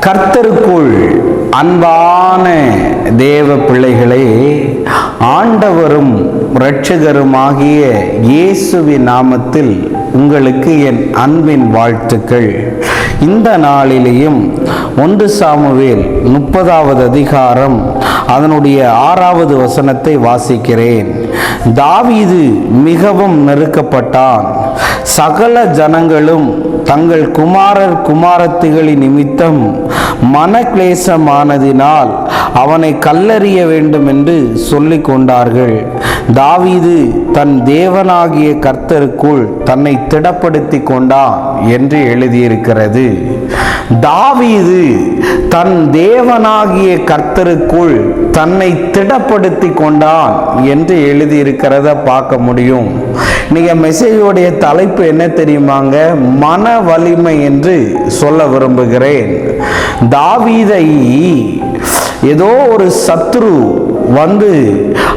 கர்த்தருக்குள் அன்பான தேவ பிள்ளைகளே, ஆண்டவரும் இரட்சகருமாகிய இயேசுவின் நாமத்தில் உங்களுக்கு என் அன்பின் வாழ்த்துக்கள். இந்த நாளிலேயும் 1 சாமுவேல் 30வது அதிகாரம் அதனுடைய 6வது வசனத்தை வாசிக்கிறேன். தாவீது மிகவும் நெருக்கப்பட்டான். சகல ஜனங்களும் தங்கள் குமாரர் குமாரத்திகளின் நிமித்தம் மனக்லேசமானதினால் அவனை கல்லெறிய வேண்டும் என்று சொல்லிக் கொண்டார்கள். தாவீது தன் தேவனாகிய கர்த்தருக்குள் தன்னை திடப்படுத்தி கொண்டான் என்று எழுதியிருக்கிறது. தாவீது தன் தேவனாகிய கர்த்தருக்குள் தன்னை திடப்படுத்தி கொண்டான் என்று எழுதியிருக்கிறத பார்க்க முடியும். நீங்க மெசேஜோடைய தலைப்பு என்ன தெரியுமாங்க? மன வலிமை என்று சொல்ல விரும்புகிறேன். தாவீதை ஏதோ ஒரு சத்ரு வந்து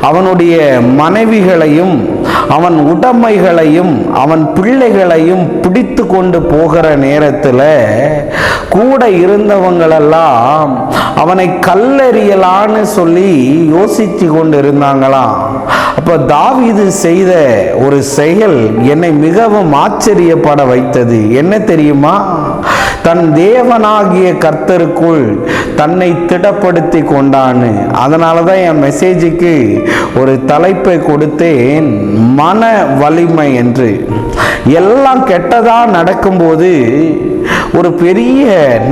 அவனுடைய மனைவிகளையும் அவன் உடைமைகளையும் அவன் பிள்ளைகளையும் பிடித்து கொண்டு போகிற நேரத்தில் கூட இருந்தவங்களெல்லாம் அவனை கல்லெறியலான்னு சொல்லி யோசித்து கொண்டு இருந்தாங்களாம். அப்ப தாவீது செய்த ஒரு செயல் என்னை மிகவும் ஆச்சரியப்பட வைத்தது. என்ன தெரியுமா? தன் தேவனாகிய கர்த்தருக்குள் தன்னை திடப்படுத்தி கொண்டான்னு. அதனால தான் என் மெசேஜுக்கு ஒரு தலைப்பை கொடுத்தேன், மன வலிமை என்று. எல்லாம் கெட்டதா நடக்கும்போது ஒரு பெரிய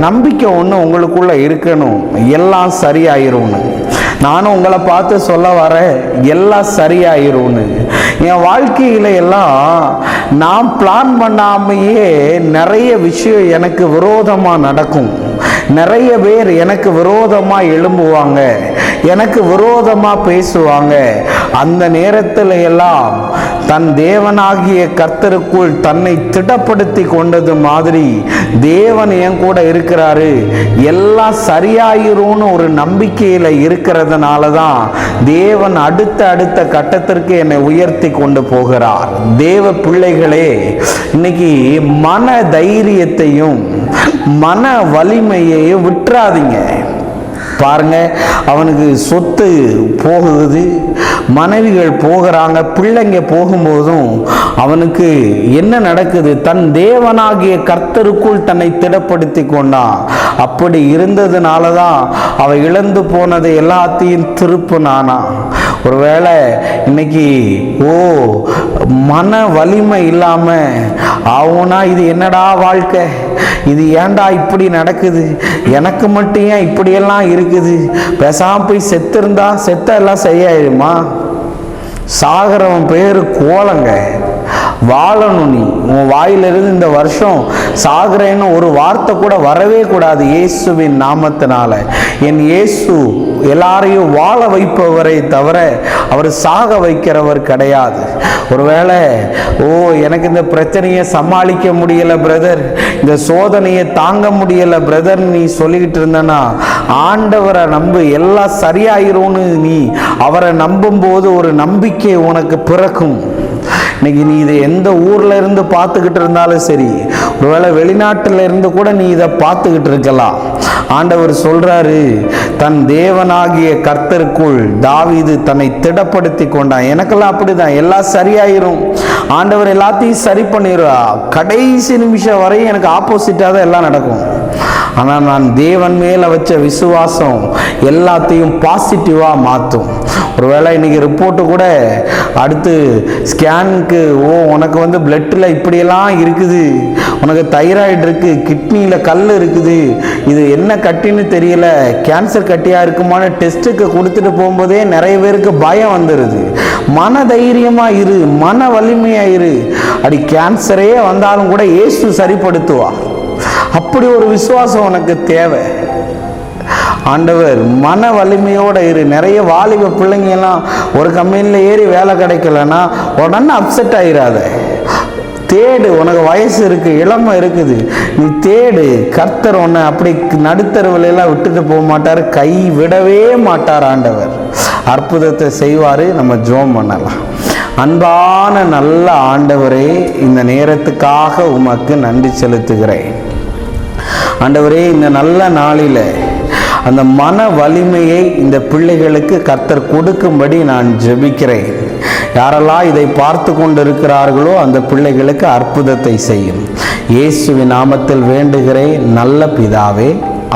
நம்பிக்கை ஒன்று உங்களுக்குள்ள இருக்கணும், எல்லாம் சரியாயிரும்னு. நானும் உங்களை பார்த்து சொல்ல வரேன், எல்லாம் சரியாயிரும்னு. என் வாழ்க்கையில எல்லாம் நான் பிளான் பண்ணாமையே நிறைய விஷயம் எனக்கு விரோதமா நடக்கும். நிறைய பேர் எனக்கு விரோதமா எழும்புவாங்க, எனக்கு விரோதமா பேசுவாங்க. அந்த நேரத்தில் எல்லாம் தன் தேவனாகிய கர்த்தருக்குள் தன்னை திடப்படுத்தி கொண்டது மாதிரி தேவன் என் கூட இருக்கிறாரு, எல்லாம் சரியாயிரும்னு ஒரு நம்பிக்கையில இருக்கிறதுனால தான் தேவன் அடுத்த கட்டத்திற்கு என்னை உயர்த்தி கொண்டு போகிறார். தேவ பிள்ளைகளே, இன்னைக்கு மன தைரியத்தையும் மன வலிமையையும் விட்டுறாதீங்க. பாருங்க, அவனுக்கு சொத்து போகுது, மனைவிகள் போகிறாங்க, பிள்ளைங்க போகும்போதும் அவனுக்கு என்ன நடக்குது? தன் தேவனாகிய கர்த்தருக்குள் தன்னை திடப்படுத்தி கொண்டான். அப்படி இருந்ததுனால தான் அவன் இழந்து போனதை எல்லாத்தையும் திருப்பினானா. ஒருவேளை இன்னைக்கு மன வலிமை இல்லாம அவனா இது என்னடா வாழ்க்கை, இது ஏண்டா இப்படி நடக்குது, எனக்கு மட்டும் ஏன் இப்படியெல்லாம் இருக்குது, பேசாம போய் செத்திருந்தா செத்த எல்லாம் சரியாயிருமா? சாகரவன் பேரு கோலங்க. வாழணும். நீ உன் வாயிலிருந்து இந்த வருஷம் சாகுறேன்னு ஒரு வார்த்தை கூட வரவே கூடாது. இயேசுவின் நாமத்தினால. என் இயேசு எல்லாரையும் வாழ வைப்பவரை தவிர அவர் சாக வைக்கிறவர் கிடையாது. ஒருவேளை எனக்கு இந்த பிரச்சனையை சமாளிக்க முடியல பிரதர், இந்த சோதனையை தாங்க முடியல பிரதர் நீ சொல்லிக்கிட்டு இருந்தனா, ஆண்டவரை நம்பு, எல்லாம் சரியாயிரும்னு நீ அவரை நம்பும் போது ஒரு நம்பிக்கை உனக்கு பிறக்கும். இன்னைக்கு நீ இதை எந்த ஊர்ல இருந்து பார்த்துக்கிட்டு இருந்தாலும் சரி, ஒருவேளை வெளிநாட்டில இருந்து கூட நீ இதை பார்த்துக்கிட்டு இருக்கலாம். ஆண்டவர் சொல்றாரு, தன் தேவனாகிய கர்த்தருக்குள் தாவீது தன்னை திடப்படுத்தி கொண்டான். எனக்கெல்லாம் அப்படிதான், எல்லாம் சரியாயிரும், ஆண்டவர் எல்லாத்தையும் சரி பண்ணிடுவா. கடைசி நிமிஷம் வரை எனக்கு ஆப்போசிட்டா தான் எல்லாம் நடக்கும். ஆனால் நான் தேவன் மேல வச்ச விசுவாசம் எல்லாத்தையும் பாசிட்டிவா மாற்றும். ஒருவேளை இன்னைக்கு ரிப்போர்ட்டு கூட அடுத்து ஸ்கேனுக்கு உனக்கு வந்து பிளட்டில் இப்படியெல்லாம் இருக்குது, உனக்கு தைராய்டு இருக்கு, கிட்னியில் கல் இருக்குது, இது என்ன கட்டின்னு தெரியல, கேன்சர் கட்டியா இருக்குமான டெஸ்ட்டுக்கு கொடுத்துட்டு போகும்போதே நிறைய பேருக்கு பயம் வந்துடுது. மன தைரியமா இரு, மன வலிமையா இரு. அப்படி கேன்சரே வந்தாலும் கூட இயேசு சரிப்படுத்துவா. அப்படி ஒரு விசுவாசம் உனக்கு தேவை. ஆண்டவர் மன வலிமையோட இரு. நிறைய வாலிப பிள்ளைங்க எல்லாம் ஒரு கம்பெனியில் ஏறி வேலை கிடைக்கலன்னா உடனே அப்செட் ஆயிடாத. தேடு, உனக்கு வயசு இருக்கு, இளமை இருக்குது, நீ தேடு. கர்த்தர் உன்னை அப்படி நடுத்தருவில எல்லாம் விட்டுட்டு போக மாட்டார், கை விடவே மாட்டார். ஆண்டவர் அற்புதத்தை செய்வாரு. நம்ம ஜெபம் பண்ணலாம். அன்பான நல்ல ஆண்டவரே, இந்த நேரத்துக்காக உமக்கு நன்றி செலுத்துகிறேன். ஆண்டவரே, இந்த நல்ல நாளில் அந்த மன வலிமையை இந்த பிள்ளைகளுக்கு கர்த்தர் கொடுக்கும்படி நான் ஜெபிக்கிறேன். யாரெல்லாம் இதை பார்த்து கொண்டிருக்கிறார்களோ அந்த பிள்ளைகளுக்கு அற்புதத்தை செய்யும். இயேசுவின் நாமத்தில் வேண்டுகிறேன் நல்ல பிதாவே.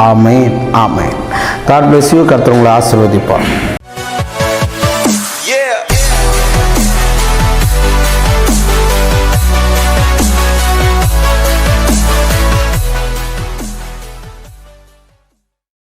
ஆமேன், ஆமேன். God bless you. கர்த்தர் உங்களை ஆசீர்வதிப்பார்.